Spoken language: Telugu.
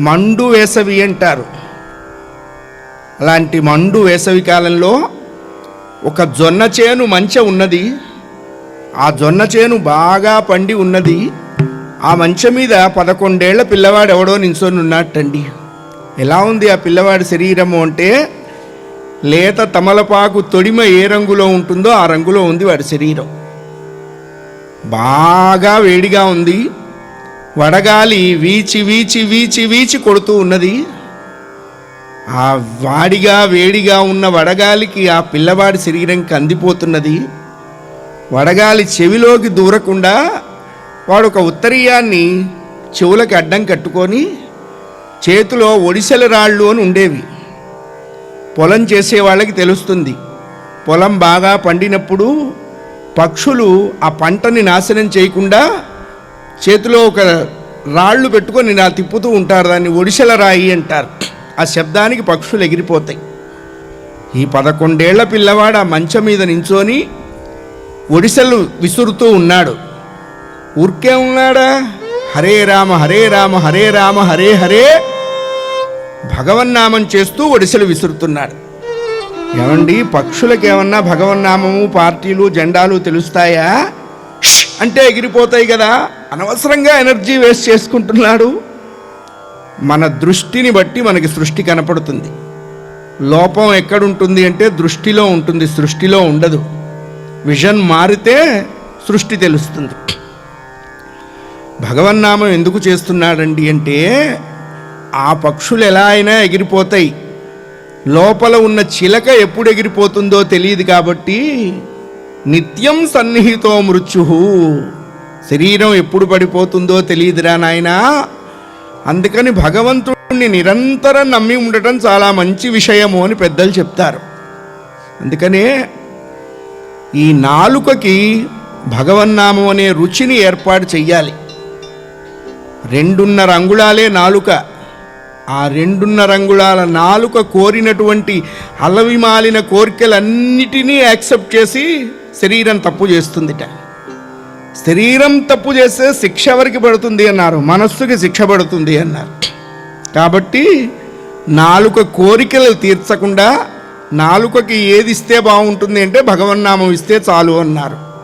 మండు వేసవి అంటారు. అలాంటి మండు వేసవి కాలంలో ఒక జొన్న చేను మంచె ఉన్నది. ఆ జొన్న చేను బాగా పండి ఉన్నది. ఆ మంచె మీద 11 ఏళ్ల పిల్లవాడు ఎవడో నించొని ఉన్నట్టండి. ఎలా ఉంది ఆ పిల్లవాడి శరీరము అంటే, లేత తమలపాకు తొడిమ ఏ రంగులో ఉంటుందో ఆ రంగులో ఉంది వాడి శరీరం. బాగా వేడిగా ఉంది. వడగాలి వీచి వీచి వీచి వీచి కొడుతూ ఉన్నది. ఆ వాడిగా వేడిగా ఉన్న వడగాలికి ఆ పిల్లవాడి శరీరం కందిపోతున్నది. వడగాలి చెవిలోకి దూరకుండా వాడు ఒక ఉత్తరీయాన్ని చెవులకి అడ్డం కట్టుకొని, చేతిలో ఒడిసెల రాళ్ళు అని ఉండేవి. పొలం చేసే వాళ్ళకి తెలుస్తుంది. పొలం బాగా పండినప్పుడు పక్షులు ఆ పంటని నాశనం చేయకుండా చేతిలో ఒక రాళ్ళు పెట్టుకొని నా తిప్పుతూ ఉంటారు. దాన్ని ఒడిసెల రాయి అంటారు. ఆ శబ్దానికి పక్షులు ఎగిరిపోతాయి. ఈ 11 ఏళ్ల పిల్లవాడు ఆ మంచం మీద నించొని ఒడిసెలు విసురుతూ ఉన్నాడు. ఊరికే ఉన్నాడా? హరే రామ హరే రామ హరే రామ హరే హరే భగవన్నామం చేస్తూ ఒడిసెలు విసురుతున్నాడు. ఏమండి, పక్షులకు ఏమన్నా భగవన్నామము, పార్టీలు, జెండాలు తెలుస్తాయా? అంటే ఎగిరిపోతాయి కదా. అనవసరంగా ఎనర్జీ వేస్ట్ చేసుకుంటున్నాడు. మన దృష్టిని బట్టి మనకి సృష్టి కనపడుతుంది. లోపం ఎక్కడుంటుంది అంటే దృష్టిలో ఉంటుంది, సృష్టిలో ఉండదు. విజన్ మారితే సృష్టి తెలుస్తుంది. భగవన్నామం ఎందుకు చేస్తున్నాడండి అంటే, ఆ పక్షులు ఎలా అయినా ఎగిరిపోతాయి. లోపల ఉన్న చిలక ఎప్పుడు ఎగిరిపోతుందో తెలియదు కాబట్టి, నిత్యం సన్నిహితో మృత్యు, శరీరం ఎప్పుడు పడిపోతుందో తెలియదురా నాయనా. అందుకని భగవంతుడిని నిరంతరం నమ్మి ఉండటం చాలా మంచి విషయము అని పెద్దలు చెప్తారు. అందుకనే ఈ నాలుకకి భగవన్నామం అనే రుచిని ఏర్పాటు చెయ్యాలి. 2.5 అంగుళాలే నాలుక. ఆ 2.5 అంగుళాల నాలుక కోరినటువంటి అలవిమాలిన కోరికలన్నిటినీ యాక్సెప్ట్ చేసి శరీరం తప్పు చేస్తుందిట. శరీరం తప్పు చేస్తే శిక్ష ఎవరికి పడుతుంది అన్నారు? మనస్సుకి శిక్ష పడుతుంది అన్నారు. కాబట్టి నాలుక కోరికలు తీర్చకుండా నాలుకకి ఏది ఇస్తే బాగుంటుంది అంటే భగవన్నామం ఇస్తే చాలు అన్నారు.